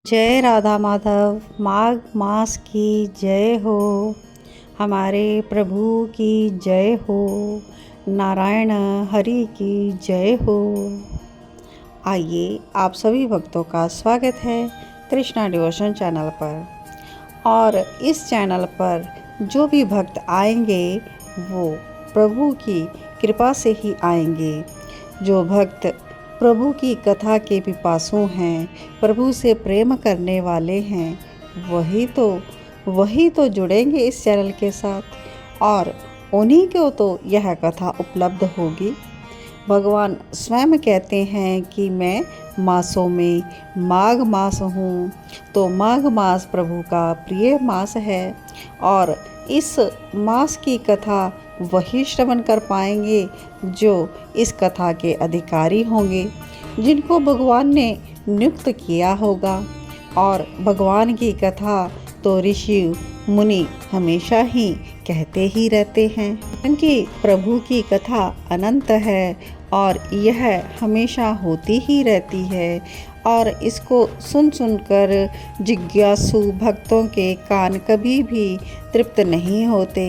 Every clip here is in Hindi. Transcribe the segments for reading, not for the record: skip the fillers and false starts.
जय राधा माधव। माघ मास की जय हो, हमारे प्रभु की जय हो, नारायण हरि की जय हो। आइए आप सभी भक्तों का स्वागत है कृष्णा डिवोशन चैनल पर। और इस चैनल पर जो भी भक्त आएंगे वो प्रभु की कृपा से ही आएंगे। जो भक्त प्रभु की कथा के पिपासु हैं, प्रभु से प्रेम करने वाले हैं, वही तो जुड़ेंगे इस चैनल के साथ और उन्हीं को तो यह कथा उपलब्ध होगी। भगवान स्वयं कहते हैं कि मैं मासों में माघ मास हूँ, तो माघ मास प्रभु का प्रिय मास है और इस मास की कथा वही श्रवण कर पाएंगे जो इस कथा के अधिकारी होंगे, जिनको भगवान ने नियुक्त किया होगा। और भगवान की कथा तो ऋषि मुनि हमेशा ही कहते ही रहते हैं, क्योंकि प्रभु की कथा अनंत है और यह हमेशा होती ही रहती है। और इसको सुन सुनकर जिज्ञासु भक्तों के कान कभी भी तृप्त नहीं होते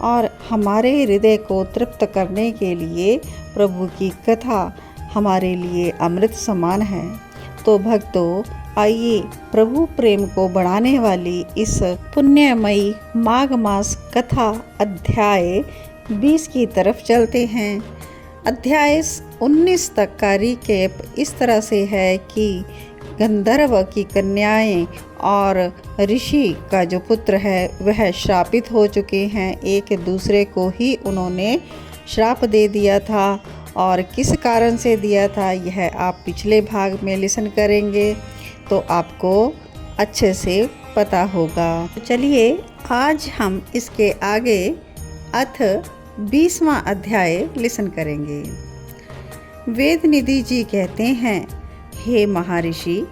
और हमारे हृदय को तृप्त करने के लिए प्रभु की कथा हमारे लिए अमृत समान है। तो भक्तों, आइए प्रभु प्रेम को बढ़ाने वाली इस पुण्यमयी माघ मास कथा अध्याय 20 की तरफ चलते हैं। अध्याय 19 तक का रिकेप इस तरह से है कि गंधर्व की कन्याएं और ऋषि का जो पुत्र है वह श्रापित हो चुके हैं। एक दूसरे को ही उन्होंने श्राप दे दिया था और किस कारण से दिया था यह आप पिछले भाग में लिसन करेंगे तो आपको अच्छे से पता होगा। तो चलिए आज हम इसके आगे अथ 20वां अध्याय लिसन करेंगे। वेद निधि जी कहते हैं, हे महर्षि,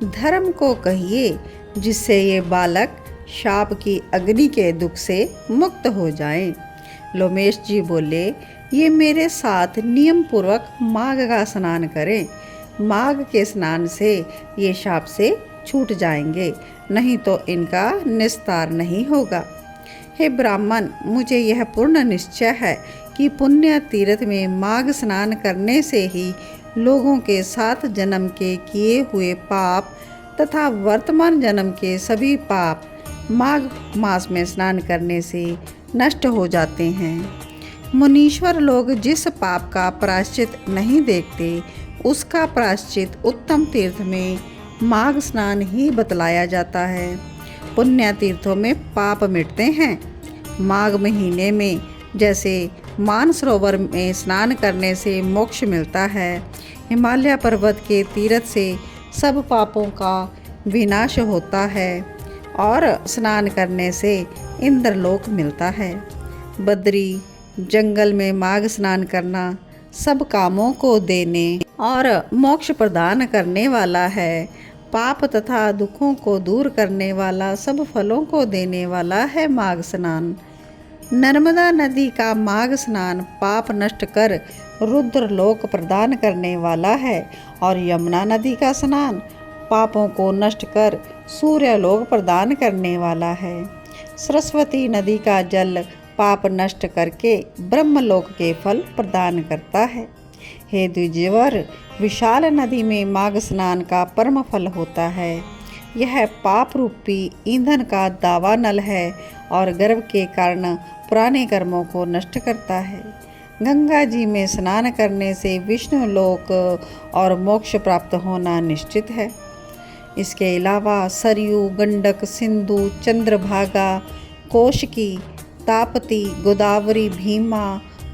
धर्म को कहिए जिससे ये बालक शाप की अग्नि के दुख से मुक्त हो जाएं। लोमेश जी बोले, ये मेरे साथ नियम पूर्वक माघ का स्नान करें। माघ के स्नान से ये शाप से छूट जाएंगे, नहीं तो इनका निस्तार नहीं होगा। हे ब्राह्मण, मुझे यह पूर्ण निश्चय है कि पुण्य तीर्थ में माघ स्नान करने से ही लोगों के 7 जन्म के किए हुए पाप तथा वर्तमान जन्म के सभी पाप माघ मास में स्नान करने से नष्ट हो जाते हैं। मुनीश्वर लोग जिस पाप का प्रायश्चित नहीं देखते उसका प्रायश्चित उत्तम तीर्थ में माघ स्नान ही बतलाया जाता है। पुण्य तीर्थों में पाप मिटते हैं। माघ महीने में जैसे मानसरोवर में स्नान करने से मोक्ष मिलता है, हिमालय पर्वत के तीर्थ से सब पापों का विनाश होता है और स्नान करने से इंद्रलोक मिलता है। बद्री जंगल में माघ स्नान करना सब कामों को देने और मोक्ष प्रदान करने वाला है। पाप तथा दुखों को दूर करने वाला, सब फलों को देने वाला है माघ स्नान। नर्मदा नदी का माघ स्नान पाप नष्ट कर रुद्र लोक प्रदान करने वाला है और यमुना नदी का स्नान पापों को नष्ट कर सूर्य लोक प्रदान करने वाला है। सरस्वती नदी का जल पाप नष्ट करके ब्रह्मलोक के फल प्रदान करता है। हे द्विजवर, विशाल नदी में माघ स्नान का परम फल होता है। यह पाप रूपी ईंधन का दावा नल है और गर्भ के कारण पुराने कर्मों को नष्ट करता है। गंगा जी में स्नान करने से विष्णु लोक और मोक्ष प्राप्त होना निश्चित है। इसके अलावा सरयू, गंडक, सिंधु, चंद्रभागा, कोशकी, ताप्ती, गोदावरी, भीमा,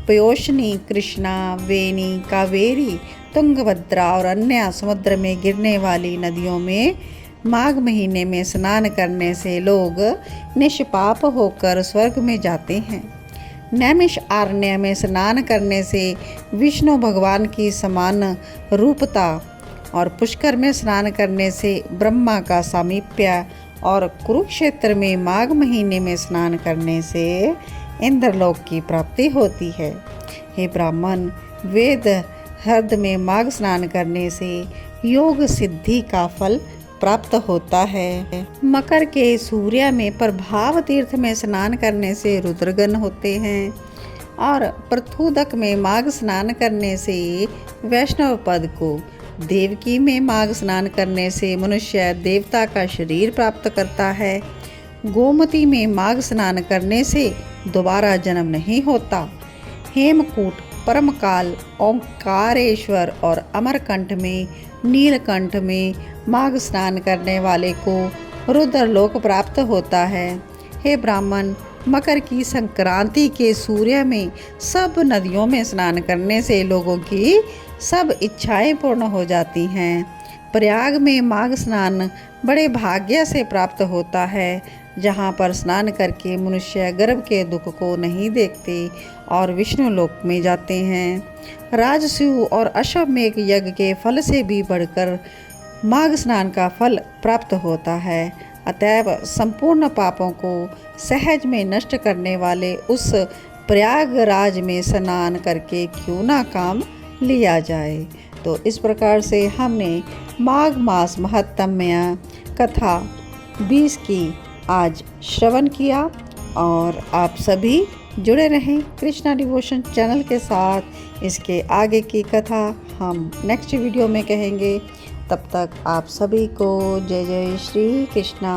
पयोशनी, कृष्णा, वेणी, कावेरी, तुंगभद्रा और अन्य समुद्र में गिरने वाली नदियों में माघ महीने में स्नान करने से लोग निष्पाप होकर स्वर्ग में जाते हैं। नैमिषारण्य में स्नान करने से विष्णु भगवान की समान रूपता और पुष्कर में स्नान करने से ब्रह्मा का सामीप्य और कुरुक्षेत्र में माघ महीने में स्नान करने से इंद्रलोक की प्राप्ति होती है। हे ब्राह्मण, वेद हृद में माघ स्नान करने से योग सिद्धि का फल प्राप्त होता है। मकर के सूर्य में प्रभाव तीर्थ में स्नान करने से रुद्रगण होते हैं और प्रथुदक में माघ स्नान करने से वैष्णव पद को, देवकी में माघ स्नान करने से मनुष्य देवता का शरीर प्राप्त करता है, गोमती में माघ स्नान करने से दोबारा जन्म नहीं होता, हेमकूट, परमकाल, ओंकारेश्वर और अमरकंठ में, नीलकंठ में माघ स्नान करने वाले को रुद्रलोक प्राप्त होता है। हे ब्राह्मण, मकर की संक्रांति के सूर्य में सब नदियों में स्नान करने से लोगों की सब इच्छाएं पूर्ण हो जाती हैं। प्रयाग में माघ स्नान बड़े भाग्य से प्राप्त होता है, जहाँ पर स्नान करके मनुष्य गर्भ के दुख को नहीं देखते और विष्णु लोक में जाते हैं। राजसूय और अश्वमेध यज्ञ के फल से भी बढ़कर माघ स्नान का फल प्राप्त होता है। अतएव संपूर्ण पापों को सहज में नष्ट करने वाले उस प्रयागराज में स्नान करके क्यों ना काम लिया जाए। तो इस प्रकार से हमने माघ मास महत्म्य कथा 20 की आज श्रवण किया और आप सभी जुड़े रहें कृष्णा डिवोशन चैनल के साथ। इसके आगे की कथा हम नेक्स्ट वीडियो में कहेंगे। तब तक आप सभी को जय जय श्री कृष्णा।